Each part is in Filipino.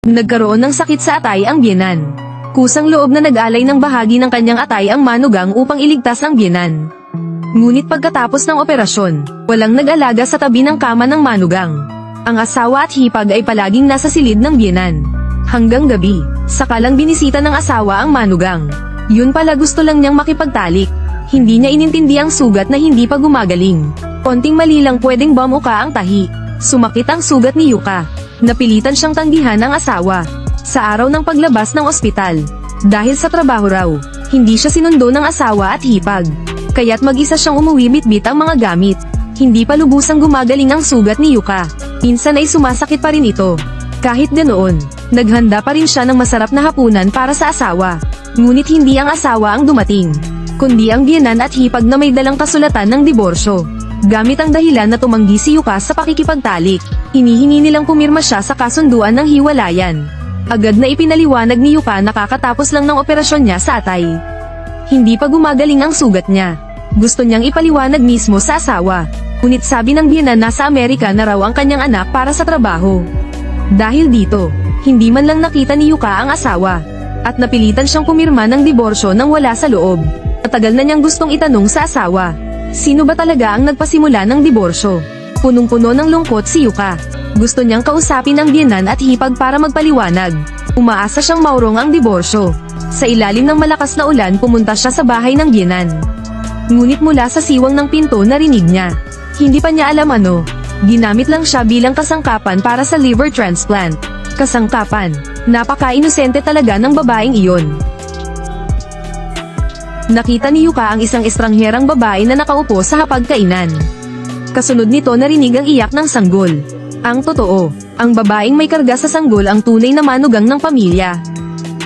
Nagkaroon ng sakit sa atay ang biyenan. Kusang loob na nag-alay ng bahagi ng kanyang atay ang manugang upang iligtas ang biyenan. Ngunit pagkatapos ng operasyon, walang nag-alaga sa tabi ng kama ng manugang. Ang asawa at hipag ay palaging nasa silid ng biyenan. Hanggang gabi, sakalang binisita ng asawa ang manugang. Yun pala gusto lang niyang makipagtalik. Hindi niya inintindi ang sugat na hindi pa gumagaling. Konting mali lang pwedeng bumuka ang tahi. Sumakit ang sugat ni Yuka. Napilitan siyang tanggihan ng asawa. Sa araw ng paglabas ng ospital, dahil sa trabaho raw, hindi siya sinundo ng asawa at hipag. Kaya't mag-isa siyang umuwi bitbit ang mga gamit. Hindi pa lubusang gumagaling ang sugat ni Yuka. Minsan ay sumasakit pa rin ito. Kahit ganoon, naghanda pa rin siya ng masarap na hapunan para sa asawa. Ngunit hindi ang asawa ang dumating, kundi ang biyenan at hipag na may dalang kasulatan ng diborsyo. Gamit ang dahilan na tumanggi si Yuka sa pakikipagtalik, hinihingi nilang pumirma siya sa kasunduan ng hiwalayan. Agad na ipinaliwanag ni Yuka na kakatapos lang ng operasyon niya sa atay. Hindi pa gumagaling ang sugat niya. Gusto niyang ipaliwanag mismo sa asawa. Ngunit sabi ng biyenan nasa Amerika na raw ang kanyang anak para sa trabaho. Dahil dito, hindi man lang nakita ni Yuka ang asawa. At napilitan siyang pumirma ng diborsyo nang wala sa loob. Matagal na niyang gustong itanong sa asawa, sino ba talaga ang nagpasimula ng diborsyo? Punong-puno ng lungkot si Yuka. Gusto niyang kausapin ang biyenan at hipag para magpaliwanag. Umaasa siyang maurong ang diborsyo. Sa ilalim ng malakas na ulan pumunta siya sa bahay ng biyenan. Ngunit mula sa siwang ng pinto narinig niya. Hindi pa niya alam ano. Ginamit lang siya bilang kasangkapan para sa liver transplant. Kasangkapan. Napaka-inosente talaga ng babaeng iyon. Nakita ni Yuka ang isang estrangherang babae na nakaupo sa hapagkainan. Kasunod nito narinig ang iyak ng sanggol. Ang totoo, ang babaeng may karga sa sanggol ang tunay na manugang ng pamilya.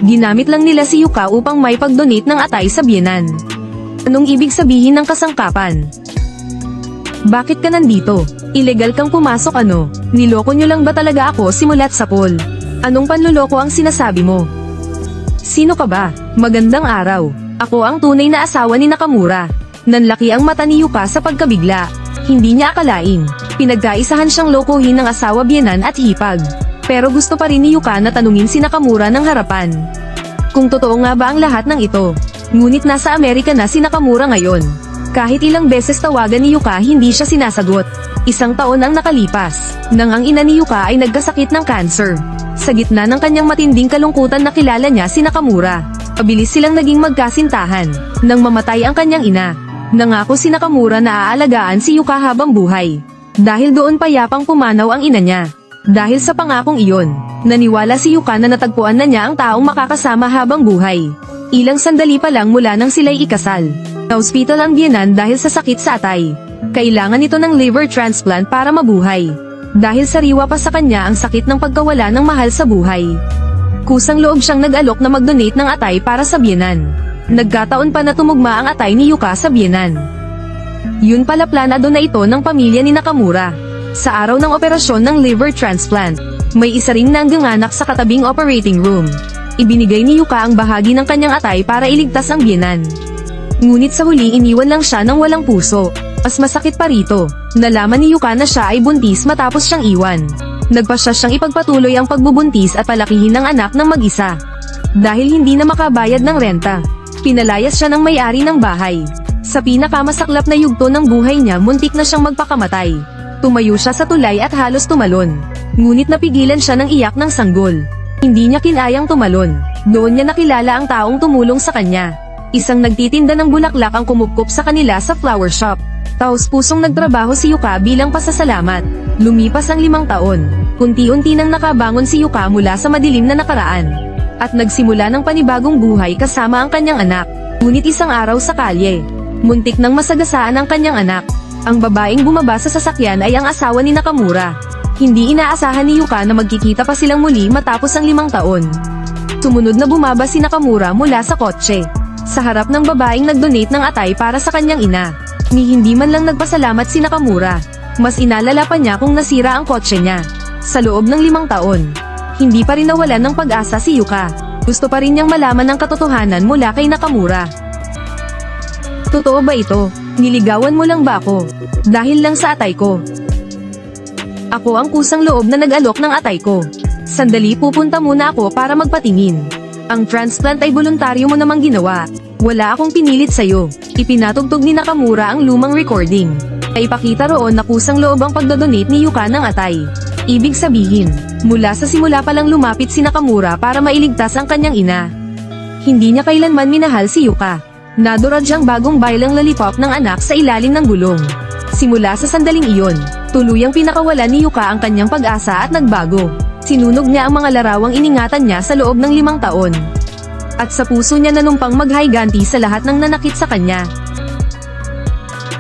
Ginamit lang nila si Yuka upang may pag-donate ng atay sa biyenan. Anong ibig sabihin ng kasangkapan? Bakit ka nandito? Ilegal kang pumasok ano? Niloko niyo lang ba talaga ako simula't sapol? Anong panluloko ang sinasabi mo? Sino ka ba? Magandang araw. Ako ang tunay na asawa ni Nakamura. Nanlaki ang mata ni Yuka sa pagkabigla. Hindi niya akalain. Pinagkaisahan siyang lokohin ng asawa biyenan at hipag. Pero gusto pa rin ni Yuka na tanungin si Nakamura ng harapan. Kung totoo nga ba ang lahat ng ito? Ngunit nasa Amerika na si Nakamura ngayon. Kahit ilang beses tawagan ni Yuka hindi siya sinasagot. Isang taon ang nakalipas, nang ang ina ni Yuka ay nagkasakit ng cancer. Sa gitna ng kanyang matinding kalungkutan nakilala niya si Nakamura. Pabilis silang naging magkasintahan. Nang mamatay ang kanyang ina, nangako si Nakamura na aalagaan si Yuka habang buhay. Dahil doon payapang pumanaw ang ina niya. Dahil sa pangakong iyon, naniwala si Yuka na natagpuan na niya ang taong makakasama habang buhay. Ilang sandali pa lang mula nang sila'y ikasal. Na-hospital ang biyenan dahil sa sakit sa atay. Kailangan nito ng liver transplant para mabuhay. Dahil sariwa pa sa kanya ang sakit ng pagkawala ng mahal sa buhay. Kusang loob siyang nag-alok na mag-donate ng atay para sa biyenan. Nagkataon pa na tumugma ang atay ni Yuka sa biyenan. Yun pala planado na ito ng pamilya ni Nakamura. Sa araw ng operasyon ng liver transplant, may isa ring nangganganak sa katabing operating room. Ibinigay ni Yuka ang bahagi ng kanyang atay para iligtas ang biyenan. Ngunit sa huli iniwan lang siya ng walang puso. Mas masakit pa rito, nalaman ni Yuka na siya ay buntis matapos siyang iwan. Nagpasya siyang ipagpatuloy ang pagbubuntis at palakihin ng anak ng mag-isa. Dahil hindi na makabayad ng renta, pinalayas siya ng may-ari ng bahay. Sa pinakamasaklap na yugto ng buhay niya muntik na siyang magpakamatay. Tumayo siya sa tulay at halos tumalon. Ngunit napigilan siya ng iyak ng sanggol. Hindi niya kinayang tumalon. Doon niya nakilala ang taong tumulong sa kanya. Isang nagtitinda ng bulaklak ang kumupkup sa kanila sa flower shop. Taos-pusong nagtrabaho si Yuka bilang pasasalamat. Lumipas ang 5 taon. Unti-unti nang nakabangon si Yuka mula sa madilim na nakaraan. At nagsimula ng panibagong buhay kasama ang kanyang anak. Ngunit isang araw sa kalye, muntik nang masagasaan ang kanyang anak. Ang babaeng bumaba sa sasakyan ay ang asawa ni Nakamura. Hindi inaasahan ni Yuka na magkikita pa silang muli matapos ang 5 taon. Sumunod na bumaba si Nakamura mula sa kotse. Sa harap ng babaeng nag-donate ng atay para sa kanyang ina. Ni hindi man lang nagpasalamat si Nakamura. Mas inalala pa niya kung nasira ang kotse niya. Sa loob ng 5 taon, hindi pa rin nawalan ng pag-asa si Yuka. Gusto pa rin niyang malaman ang katotohanan mula kay Nakamura. Totoo ba ito? Niligawan mo lang ba ako? Dahil lang sa atay ko. Ako ang kusang loob na nag-alok ng atay ko. Sandali, pupunta muna ako para magpatingin. Ang transplant ay voluntaryo mo namang ginawa. Wala akong pinilit sa'yo. Ipinatugtog ni Nakamura ang lumang recording. Ipakita roon na kusang loob ang pagdodonate ni Yuka ng atay. Ibig sabihin, mula sa simula palang lumapit si Nakamura para mailigtas ang kanyang ina. Hindi niya kailanman minahal si Yuka. Nadurad siyang bagong bailang lollipop ng anak sa ilalim ng gulong. Simula sa sandaling iyon, tuluyang pinakawalan ni Yuka ang kanyang pag-asa at nagbago. Sinunog niya ang mga larawang iningatan niya sa loob ng 5 taon. At sa puso niya nanumpang maghayganti sa lahat ng nanakit sa kanya.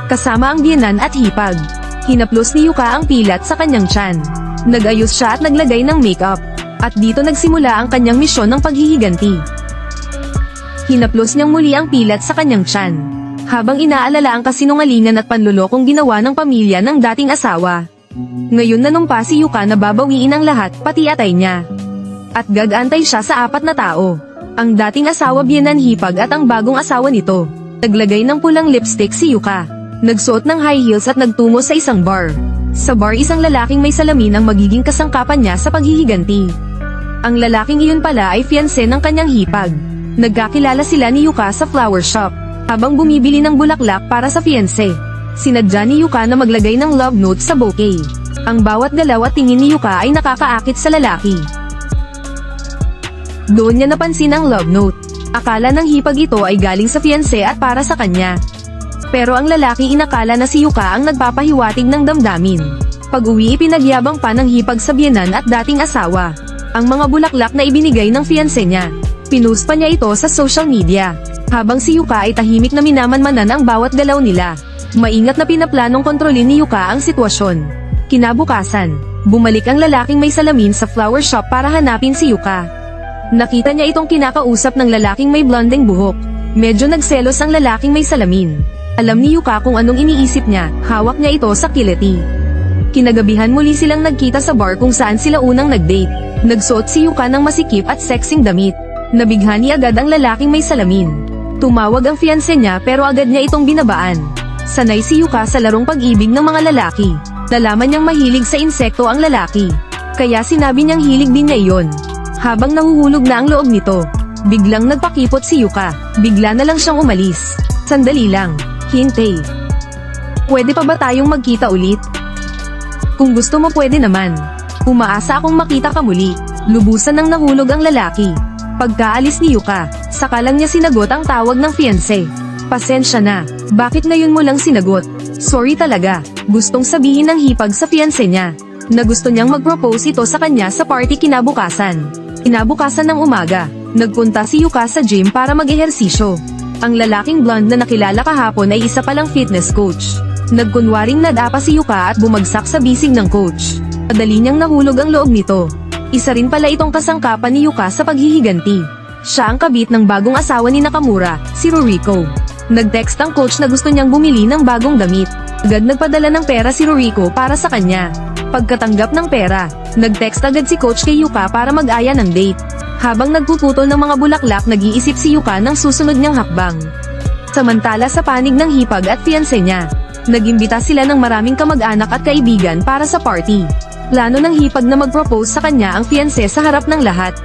Kasama ang biyenan at hipag. Hinaplos ni Yuka ang pilat sa kanyang tiyan. Nag-ayos siya at naglagay ng makeup. At dito nagsimula ang kanyang misyon ng paghihiganti. Hinaplos niyang muli ang pilat sa kanyang tiyan. Habang inaalala ang kasinungalingan at panlolokong ginawa ng pamilya ng dating asawa. Ngayon nanumpa si Yuka na babawiin ang lahat, pati atay niya. At gagantay siya sa 4 na tao. Ang dating asawa, biyenan, hipag at ang bagong asawa nito. Naglagay ng pulang lipstick si Yuka. Nagsuot ng high heels at nagtungo sa isang bar. Sa bar, isang lalaking may salamin ang magiging kasangkapan niya sa paghihiganti. Ang lalaking iyon pala ay fiancé ng kanyang hipag. Nagkakilala sila ni Yuka sa flower shop, habang bumibili ng bulaklak para sa fiancé. Sinadya ni Yuka na maglagay ng love note sa bouquet. Ang bawat galaw at tingin ni Yuka ay nakakaakit sa lalaki. Doon niya napansin ang love note. Akala ng hipag ito ay galing sa fiancé at para sa kanya. Pero ang lalaki inakala na si Yuka ang nagpapahiwatig ng damdamin. Pag-uwi, ipinagyabang pa ng hipag sa biyenan at dating asawa ang mga bulaklak na ibinigay ng fiancé niya. Pinost pa niya ito sa social media. Habang si Yuka ay tahimik na minamanmanan ang bawat galaw nila. Maingat na pinaplanong kontrolin ni Yuka ang sitwasyon. Kinabukasan, bumalik ang lalaking may salamin sa flower shop para hanapin si Yuka. Nakita niya itong kinakausap ng lalaking may blondeng buhok. Medyo nagselos ang lalaking may salamin. Alam ni Yuka kung anong iniisip niya, hawak niya ito sa kiliti. Kinagabihan muli silang nagkita sa bar kung saan sila unang nag-date. Nagsuot si Yuka ng masikip at sexing damit. Nabighani agad ang lalaking may salamin. Tumawag ang fiancé niya pero agad niya itong binabaan. Sanay si Yuka sa larong pag-ibig ng mga lalaki. Nalaman niyang mahilig sa insekto ang lalaki. Kaya sinabi niyang hilig din niya iyon. Habang nahuhulog na ang loob nito, biglang nagpakipot si Yuka. Bigla na lang siyang umalis. Sandali lang. Hintay. Pwede pa ba tayong magkita ulit? Kung gusto mo, pwede naman. Umaasa akong makita ka muli. Lubusan nang nahulog ang lalaki. Pagkaalis ni Yuka, saka lang niya sinagot ang tawag ng fiancé. Pasensya na. Bakit ngayon mo lang sinagot? Sorry talaga. Gustong sabihin ng hipag sa fiancé niya na gusto niyang mag-propose ito sa kanya sa party kinabukasan. Kinabukasan ng umaga, nagpunta si Yuka sa gym para mag-ehersisyo. Ang lalaking blonde na nakilala kahapon ay isa palang fitness coach. Nagkunwaring nadapa si Yuka at bumagsak sa bisig ng coach. Madali niyang nahulog ang loob nito. Isa rin pala itong kasangkapan ni Yuka sa paghihiganti. Siya ang kabit ng bagong asawa ni Nakamura, si Ruriko. Nag-text ang coach na gusto niyang bumili ng bagong damit. Agad nagpadala ng pera si Ruriko para sa kanya. Pagkatanggap ng pera, nag-text agad si coach kay Yuka para mag-aya ng date. Habang nagpuputol ng mga bulaklak, nag-iisip si Yuka ng susunod niyang hakbang. Samantala sa panig ng hipag at fiancé niya, nag-imbita sila ng maraming kamag-anak at kaibigan para sa party. Plano ng hipag na mag-propose sa kanya ang fiancé sa harap ng lahat.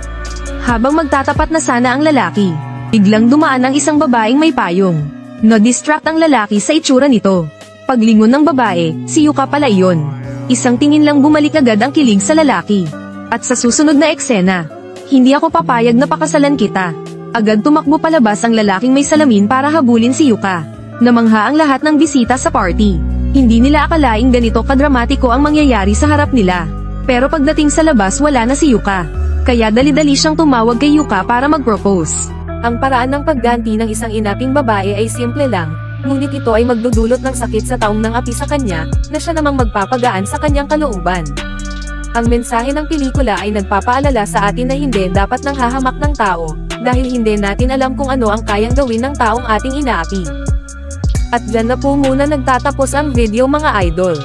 Habang magtatapat na sana ang lalaki, biglang dumaan ang isang babaeng may payong. Na-distract ang lalaki sa itsura nito. Paglingon ng babae, si Yuka pala iyon. Isang tingin lang bumalik agad ang kilig sa lalaki. At sa susunod na eksena, hindi ako papayag na pakasalan kita. Agad tumakbo palabas ang lalaking may salamin para habulin si Yuka. Namangha ang lahat ng bisita sa party. Hindi nila akalaing ganito kadramatiko ang mangyayari sa harap nila. Pero pagdating sa labas, wala na si Yuka. Kaya dali-dali siyang tumawag kay Yuka para mag-propose. Ang paraan ng pagganti ng isang inaping babae ay simple lang. Ngunit ito ay magdudulot ng sakit sa taong nang api sa kanya, na siya namang magpapagaan sa kanyang kalooban. Ang mensahe ng pelikula ay nagpapaalala sa atin na hindi dapat nang hahamak ng tao, dahil hindi natin alam kung ano ang kayang gawin ng taong ating inaapi. At dyan na po muna nagtatapos ang video mga idol.